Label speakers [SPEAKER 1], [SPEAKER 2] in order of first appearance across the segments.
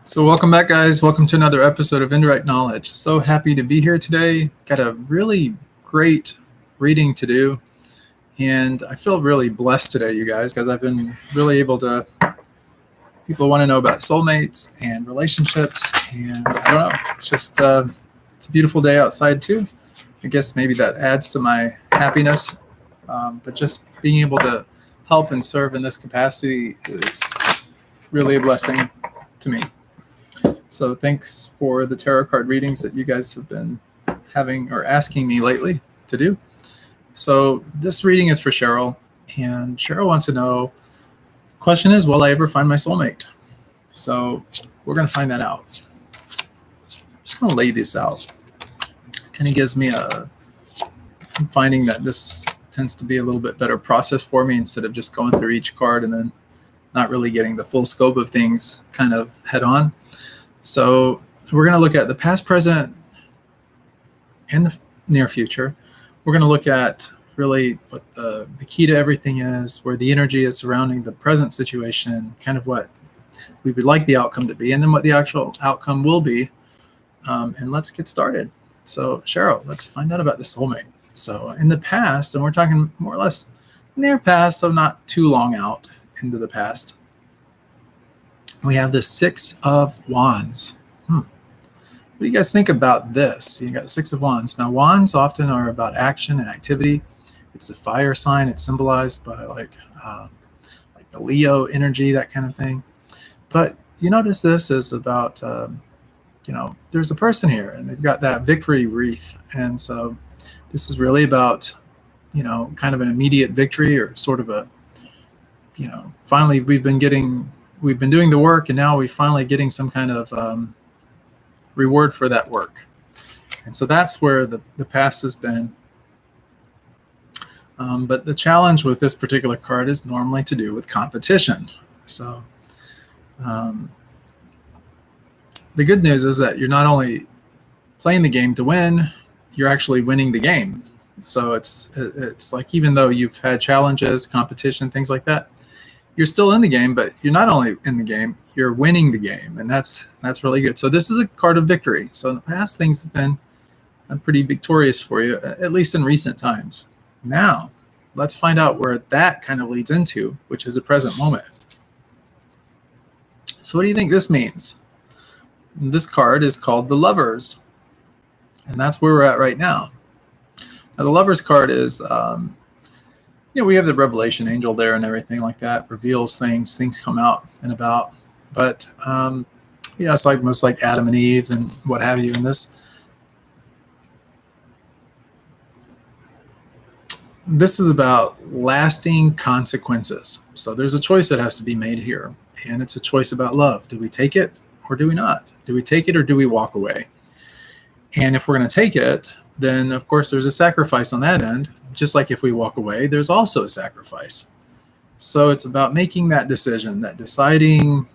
[SPEAKER 1] So welcome back, guys. Welcome to another episode of Indirect Knowledge. So happy to be here today. Got a really great reading to do. And I feel really blessed today, you guys, because I've been really able to, people want to know about soulmates and relationships. And I don't know, it's just, it's a beautiful day outside too. I guess maybe that adds to my happiness. But just being able to help and serve in this capacity is really a blessing to me. So thanks for the tarot card readings that you guys have been having or asking me lately to do. So this reading is for Cherelle, and Cherelle wants to know, the question is, will I ever find my soulmate? So we're going to find that out. I'm just going to lay this out. Kind of gives me I'm finding that this tends to be a little bit better process for me instead of just going through each card and then not really getting the full scope of things kind of head on. So we're going to look at the past, present, and the near future. We're going to look at really what the key to everything is, where the energy is surrounding the present situation, kind of what we would like the outcome to be, and then what the actual outcome will be. And let's get started. So Cherelle, let's find out about the soulmate. So in the past, and we're talking more or less near past, so not too long out into the past, we have the Six of Wands. What do you guys think about this? You got Six of Wands. Now, wands often are about action and activity. It's a fire sign. It's symbolized by like the Leo energy, that kind of thing. But you notice this is about, there's a person here, and they've got that victory wreath. And so this is really about, kind of an immediate victory, or sort of a, finally we've been doing the work, and now we're finally getting some kind of reward for that work. And so that's where the past has been. But the challenge with this particular card is normally to do with competition. So the good news is that you're not only playing the game to win, you're actually winning the game. So it's like, even though you've had challenges, competition, things like that, you're still in the game, but you're not only in the game, you're winning the game. And that's really good. So this is a card of victory. So in the past, things have been pretty victorious for you, at least in recent times. Now, let's find out where that kind of leads into, which is a present moment. So what do you think this means? This card is called the Lovers. And that's where we're at right now. Now, the Lovers card is, we have the revelation angel there and everything like that, reveals things come out and about. But, it's like most like Adam and Eve and what have you in this. This is about lasting consequences. So there's a choice that has to be made here. And it's a choice about love. Do we take it or do we not? Do we take it or do we walk away? And if we're going to take it, then of course there's a sacrifice on that end. Just like if we walk away, there's also a sacrifice. So it's about making that decision, that deciding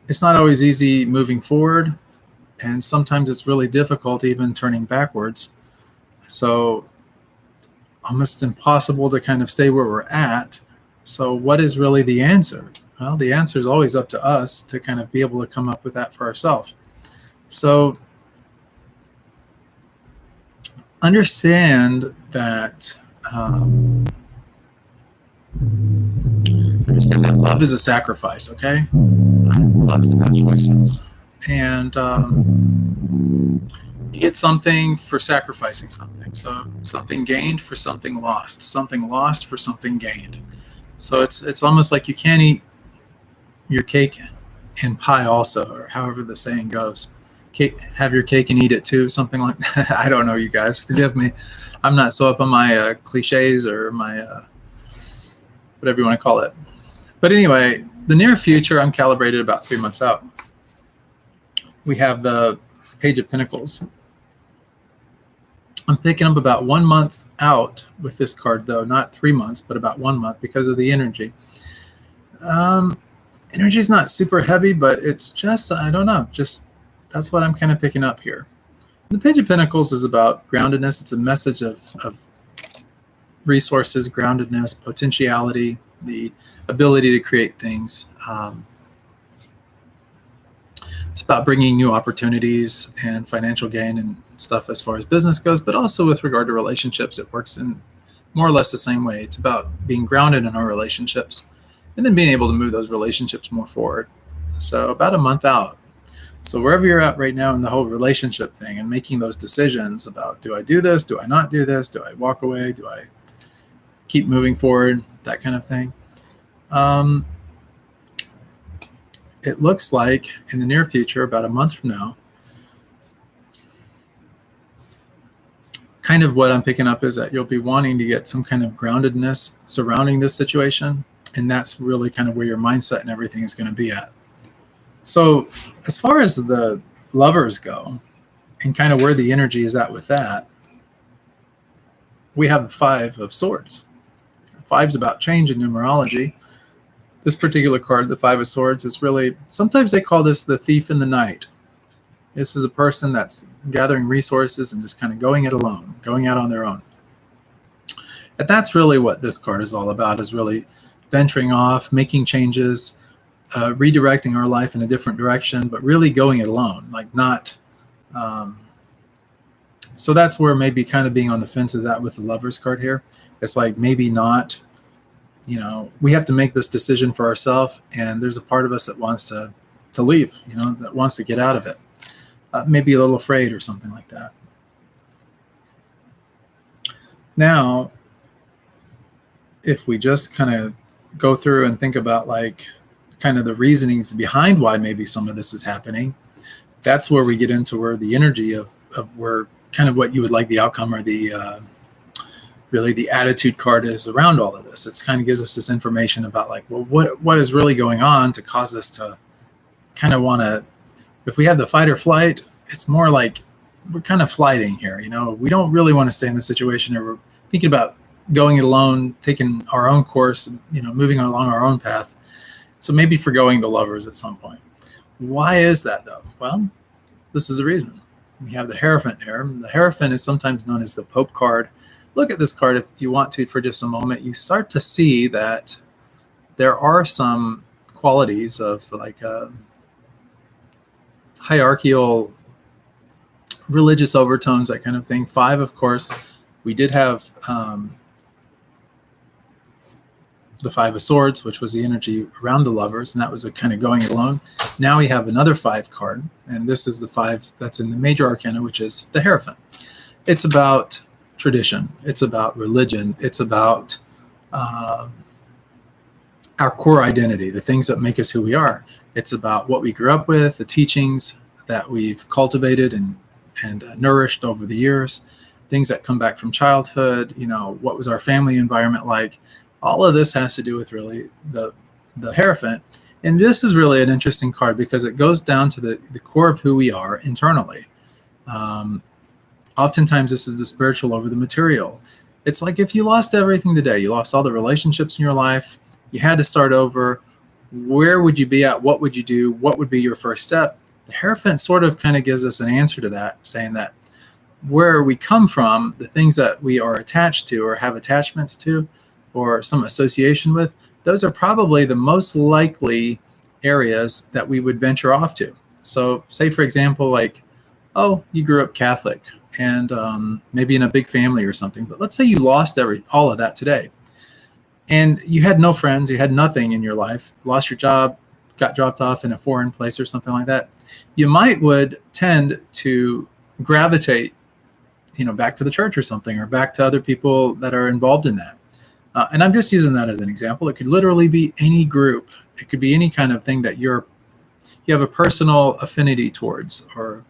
[SPEAKER 1] it's not always easy moving forward, and sometimes it's really difficult even turning backwards. So almost impossible to kind of stay where we're at. So what is really the answer? Well, the answer is always up to us to kind of be able to come up with that for ourselves. So understand that love is a sacrifice, okay? Love is about choices. And you get something for sacrificing something. So something gained for something lost for something gained. So it's almost like you can't eat your cake and pie also, or however the saying goes. Have your cake and eat it too, something like that. I don't know, you guys, forgive me. I'm not so up on my cliches or my whatever you want to call it. But anyway, the near future, I'm calibrated about 3 months out. We have the Page of Pentacles. I'm picking up about 1 month out with this card, though, not 3 months, but about 1 month because of the energy. Energy is not super heavy, but it's just, I don't know, just that's what I'm kind of picking up here. The Page of Pentacles is about groundedness. It's a message of resources, groundedness, potentiality, the ability to create things. It's about bringing new opportunities and financial gain and stuff as far as business goes, but also with regard to relationships, it works in more or less the same way. It's about being grounded in our relationships and then being able to move those relationships more forward. So about a month out. So wherever you're at right now in the whole relationship thing and making those decisions about, do I do this? Do I not do this? Do I walk away? Do I keep moving forward? That kind of thing. It looks like in the near future, about a month from now, kind of what I'm picking up is that you'll be wanting to get some kind of groundedness surrounding this situation. And that's really kind of where your mindset and everything is going to be at. So as far as the lovers go and kind of where the energy is at with that, we have the Five of Swords. Five's about change in numerology. This particular card, the Five of Swords, is really, sometimes they call this the thief in the night. This is a person that's gathering resources and just kind of going it alone, going out on their own. And that's really what this card is all about, is really venturing off, making changes, redirecting our life in a different direction, but really going it alone, like not. So that's where maybe kind of being on the fence is at with the Lovers card here. It's like maybe not, we have to make this decision for ourselves, and there's a part of us that wants to leave, that wants to get out of it. Maybe a little afraid or something like that. Now, if we just kind of go through and think about like kind of the reasonings behind why maybe some of this is happening, that's where we get into where the energy of where kind of what you would like the outcome or the really the attitude card is around all of this. It's kind of gives us this information about like, well, what is really going on to cause us to kind of want to, if we have the fight or flight, it's more like we're kind of flighting here. We don't really want to stay in the situation, or we're thinking about going it alone, taking our own course, moving along our own path. So maybe forgoing the Lovers at some point. Why is that though? Well, this is the reason. We have the Hierophant here. The Hierophant is sometimes known as the Pope card. Look at this card if you want to for just a moment. You start to see that there are some qualities of like hierarchical religious overtones, that kind of thing. Five, of course, we did have the Five of Swords, which was the energy around the Lovers, and that was a kind of going it alone. Now we have another Five card, and this is the Five that's in the Major Arcana, which is the Hierophant. It's about tradition. It's about religion. It's about our core identity, the things that make us who we are. It's about what we grew up with, the teachings that we've cultivated and nourished over the years, things that come back from childhood, what was our family environment like. All of this has to do with really the Hierophant. And this is really an interesting card because it goes down to the core of who we are internally. Oftentimes this is the spiritual over the material. It's like if you lost everything today, you lost all the relationships in your life, you had to start over, where would you be at? What would you do? What would be your first step? The Hierophant sort of kind of gives us an answer to that, saying that where we come from, the things that we are attached to or have attachments to or some association with, those are probably the most likely areas that we would venture off to. So say, for example, like, oh, you grew up Catholic and maybe in a big family or something, but let's say you lost all of that today and you had no friends, you had nothing in your life, lost your job, got dropped off in a foreign place or something like that. You would tend to gravitate, back to the church or something, or back to other people that are involved in that. And I'm just using that as an example. It could literally be any group. It could be any kind of thing that you have a personal affinity towards or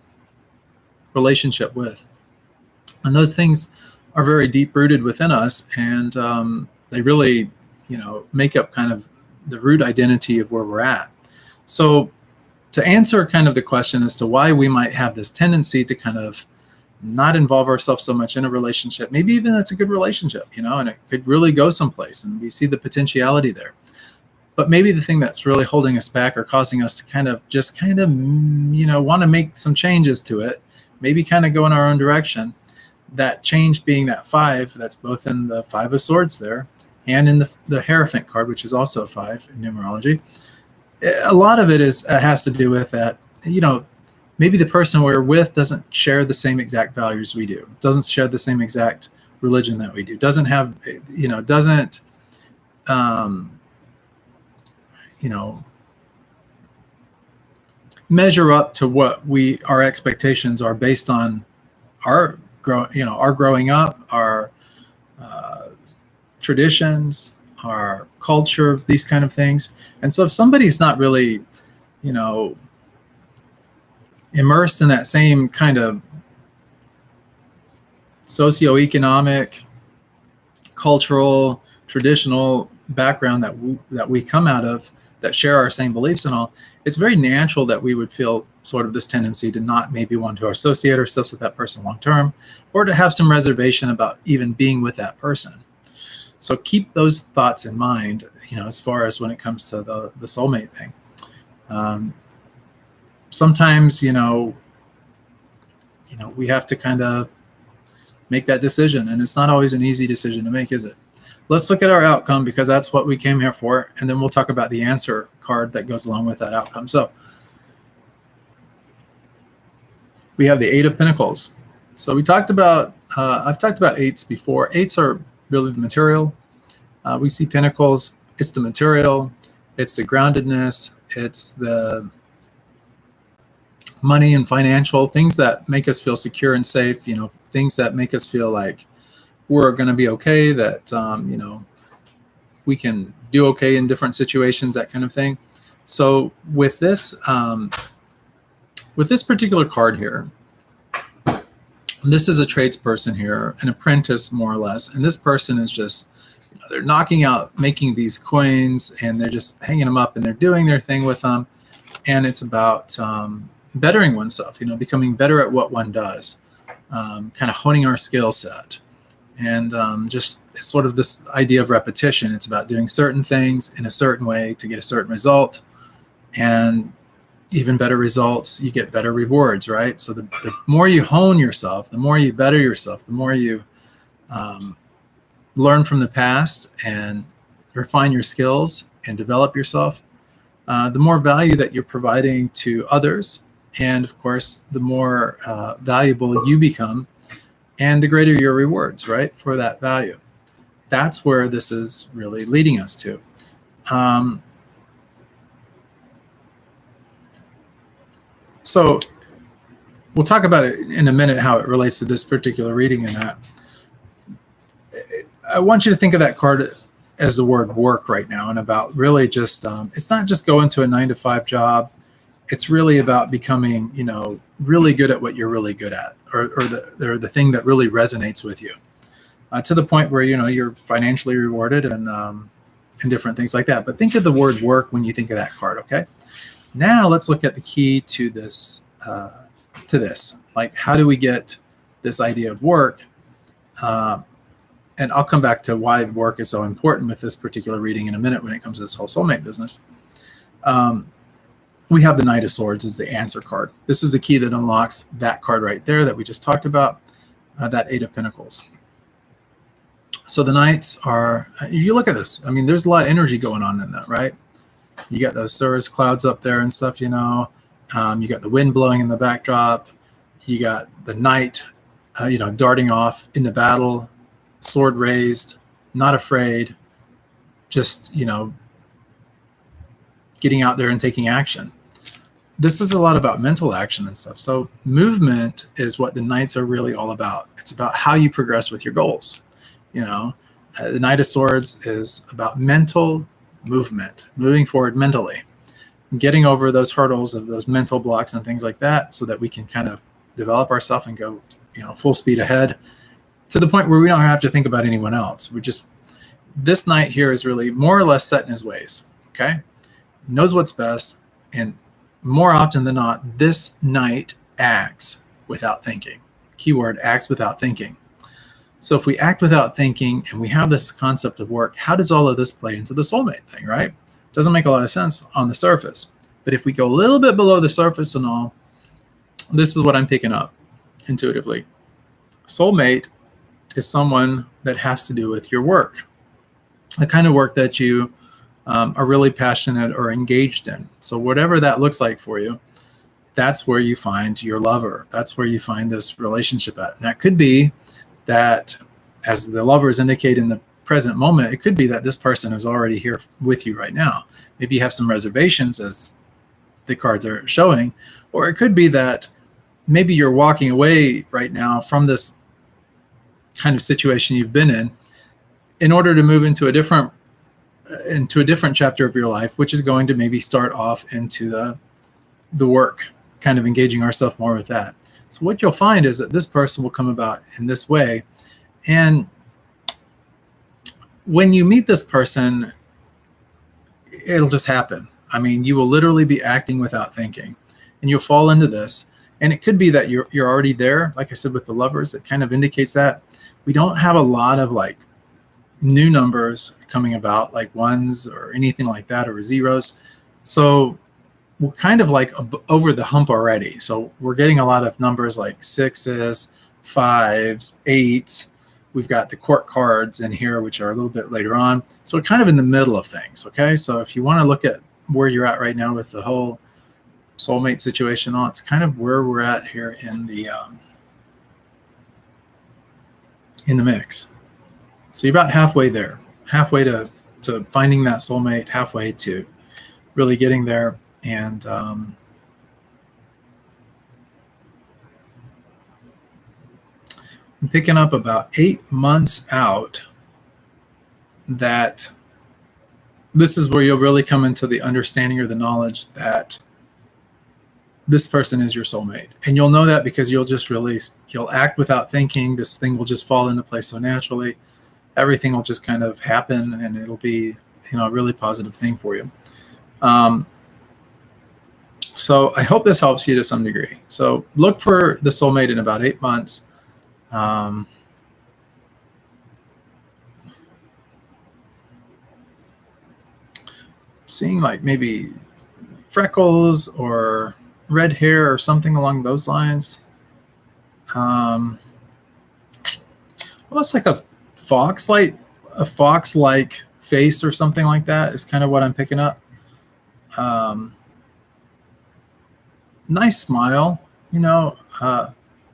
[SPEAKER 1] relationship with. And those things are very deep rooted within us, and they really, make up kind of the root identity of where we're at. So to answer kind of the question as to why we might have this tendency to kind of not involve ourselves so much in a relationship, maybe even it's a good relationship, and it could really go someplace and we see the potentiality there. But maybe the thing that's really holding us back or causing us to kind of want to make some changes to it, maybe kind of go in our own direction, that change being that Five, that's both in the Five of Swords there and in the Hierophant card, which is also a 5 in numerology. A lot of it has to do with that, maybe the person we're with doesn't share the same exact values we do, doesn't share the same exact religion that we do, doesn't have, doesn't, measure up to what our expectations are based on our growing up, our traditions, our culture, these kind of things. And so if somebody's not really, immersed in that same kind of socioeconomic, cultural, traditional background that we come out of, that share our same beliefs and all, it's very natural that we would feel sort of this tendency to not maybe want to associate ourselves with that person long term, or to have some reservation about even being with that person. So keep those thoughts in mind, as far as when it comes to the soulmate thing. Sometimes, we have to kind of make that decision, and it's not always an easy decision to make, is it? Let's look at our outcome, because that's what we came here for, and then we'll talk about the answer card that goes along with that outcome. So we have the 8 of Pentacles. So we talked about, I've talked about 8s before. 8s are really the material. We see Pentacles, it's the material, it's the groundedness, it's the money and financial things that make us feel secure and safe, things that make us feel like we're going to be okay, that, we can do okay in different situations, that kind of thing. So with this particular card here, this is a tradesperson here, an apprentice more or less, and this person is just, they're knocking out, making these coins, and they're just hanging them up, and they're doing their thing with them, and it's about bettering oneself, becoming better at what one does, kind of honing our skill set, and just sort of this idea of repetition. It's about doing certain things in a certain way to get a certain result, and even better results, you get better rewards, right? So the more you hone yourself, the more you better yourself, the more you learn from the past and refine your skills and develop yourself, the more value that you're providing to others. And of course, the more valuable you become, and the greater your rewards, right, for that value. That's where this is really leading us to. So we'll talk about it in a minute, how it relates to this particular reading. And that I want you to think of that card as the word work right now, and about really just, it's not just going to a 9-to-5 job. It's really about becoming, really good at what you're really good at, or the thing that really resonates with you, to the point where, you're financially rewarded and different things like that. But think of the word work when you think of that card, okay? Now let's look at the key to this, like, how do we get this idea of work? And I'll come back to why the work is so important with this particular reading in a minute when it comes to this whole soulmate business. We have the Knight of Swords as the answer card. This is the key that unlocks that card right there that we just talked about, that 8 of Pentacles. So the Knights are, if you look at this, I mean, there's a lot of energy going on in that, right? You got those cirrus clouds up there and stuff, you got the wind blowing in the backdrop. You got the knight, darting off into battle, sword raised, not afraid, just, getting out there and taking action. This is a lot about mental action and stuff. So movement is what the Knights are really all about. It's about how you progress with your goals. The Knight of Swords is about mental movement, moving forward mentally, getting over those hurdles of those mental blocks and things like that, so that we can kind of develop ourselves and go, full speed ahead, to the point where we don't have to think about anyone else. This knight here is really more or less set in his ways, okay? Knows what's best, and more often than not, this knight acts without thinking. Keyword, acts without thinking. So if we act without thinking, and we have this concept of work, how does all of this play into the soulmate thing, right? Doesn't make a lot of sense on the surface. But if we go a little bit below the surface and all, this is what I'm picking up intuitively. Soulmate is someone that has to do with your work. the kind of work that you are really passionate or engaged in. So whatever that looks like for you, that's where you find your lover. That's where you find this relationship at. And that could be that, as the lovers indicate in the present moment, it could be that this person is already here with you right now. Maybe you have some reservations, as the cards are showing, or it could be that maybe you're walking away right now from this kind of situation you've been in order to move into a different chapter of your life, which is going to maybe start off into the work, kind of engaging ourselves more with that. So what you'll find is that this person will come about in this way. And when you meet this person, it'll just happen. I mean, you will literally be acting without thinking, and you'll fall into this. And it could be that you're already there. Like I said, with the lovers, it kind of indicates that we don't have a lot of like new numbers coming about, like ones or anything like that, or zeros. So we're kind of like over the hump already. So we're getting a lot of numbers like 6s, 5s, 8s. We've got the court cards in here, which are a little bit later on. So we're kind of in the middle of things. Okay. So if you want to look at where you're at right now with the whole soulmate situation, it's kind of where we're at here in the mix. So you're about halfway there, halfway to finding that soulmate, halfway to really getting there. And I'm picking up about 8 months out that this is where you'll really come into the understanding or the knowledge that this person is your soulmate. And you'll know that because you'll act without thinking. This thing will just fall into place so naturally. Everything will just kind of happen, and it'll be, a really positive thing for you. So I hope this helps you to some degree. So look for the soulmate in about 8 months. Seeing like maybe freckles or red hair or something along those lines. Almost like a fox-like face or something like that is kind of what I'm picking up. Nice smile,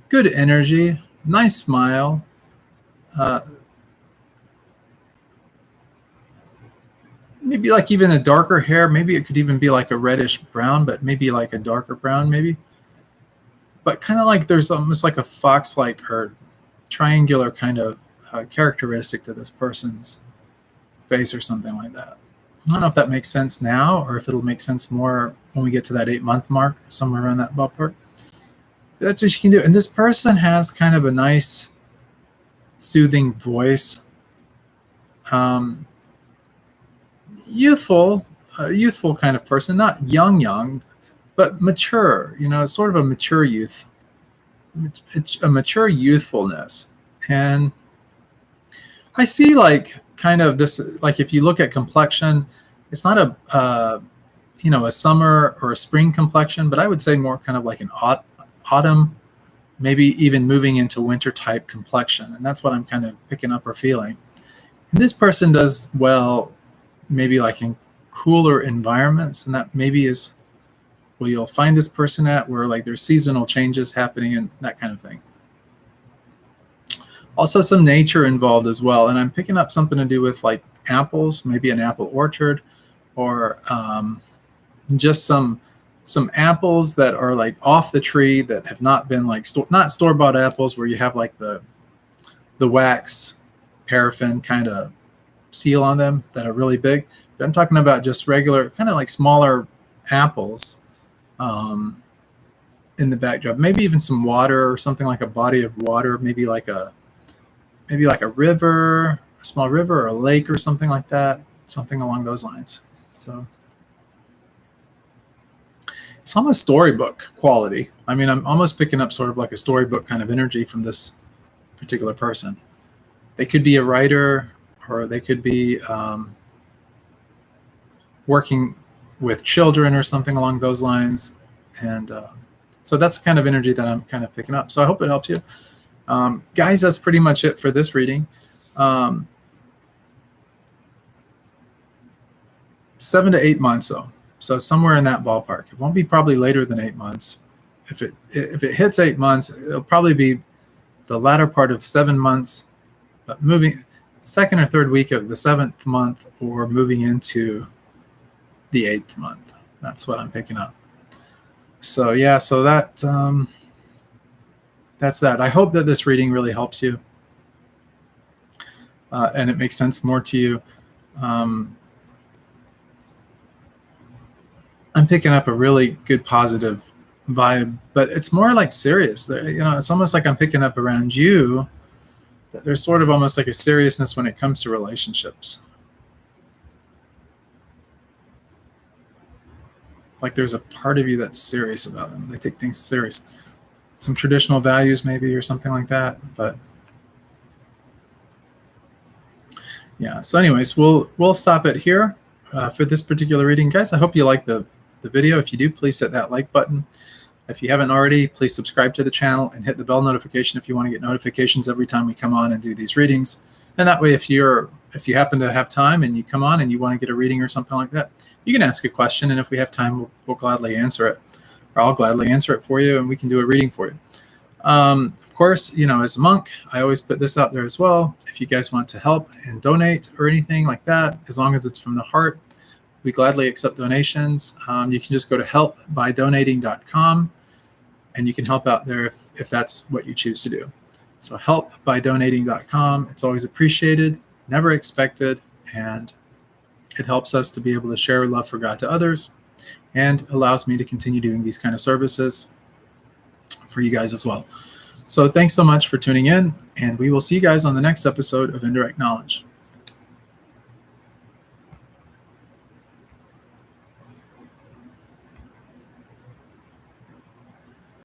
[SPEAKER 1] good energy, nice smile. Maybe like even a darker hair. Maybe it could even be like a reddish brown, but maybe like a darker brown maybe. But kind of like there's almost like a fox-like or triangular kind of characteristic to this person's face or something like that. I don't know if that makes sense now or if it'll make sense more when we get to that 8-month mark, somewhere around that ballpark. That's what you can do. And this person has kind of a nice, soothing voice. Youthful kind of person, not young, but mature, sort of a mature youth, a mature youthfulness. And I see like kind of this, like if you look at complexion, it's not a summer or a spring complexion, but I would say more kind of like an autumn, maybe even moving into winter type complexion. And that's what I'm kind of picking up or feeling. And this person does well, maybe like in cooler environments, and that maybe is where you'll find this person at, where like there's seasonal changes happening and that kind of thing. Also some nature involved as well. And I'm picking up something to do with like apples, maybe an apple orchard, or just some apples that are like off the tree that have not been like not store-bought apples where you have like the wax paraffin kind of seal on them that are really big. But I'm talking about just regular kind of like smaller apples in the backdrop. Maybe even some water or something like a body of water, maybe like a river, a small river or a lake or something like that, something along those lines. So it's almost storybook quality. I mean, I'm almost picking up sort of like a storybook kind of energy from this particular person. They could be a writer, or they could be working with children or something along those lines. And so that's the kind of energy that I'm kind of picking up. So I hope it helps you. Guys, that's pretty much it for this reading. 7 to 8 months though. So somewhere in that ballpark. It won't be probably later than 8 months. If it hits 8 months, it'll probably be the latter part of 7 months, but moving second or third week of the 7th month, or moving into the 8th month. That's what I'm picking up. So yeah, so that's that. I hope that this reading really helps you, and it makes sense more to you. I'm picking up a really good positive vibe, but it's more like serious. You know, it's almost like I'm picking up around you that there's sort of almost like a seriousness when it comes to relationships. Like there's a part of you that's serious about them. They take things serious. Some traditional values maybe, or something like that. But yeah, so anyways, we'll stop it here for this particular reading. Guys, I hope you like the video. If you do, please hit that like button. If you haven't already, please subscribe to the channel and hit the bell notification if you want to get notifications every time we come on and do these readings. And that way, if you happen to have time and you come on and you want to get a reading or something like that, you can ask a question, and if we have time, we'll gladly answer it, or I'll gladly answer it for you, and we can do a reading for you. Of course, you know, as a monk, I always put this out there as well. If you guys want to help and donate or anything like that, as long as it's from the heart, we gladly accept donations. You can just go to helpbydonating.com, and you can help out there if that's what you choose to do. So helpbydonating.com. It's always appreciated, never expected, and it helps us to be able to share love for God to others, and allows me to continue doing these kind of services for you guys as well. So thanks so much for tuning in, and we will see you guys on the next episode of Indirect Knowledge.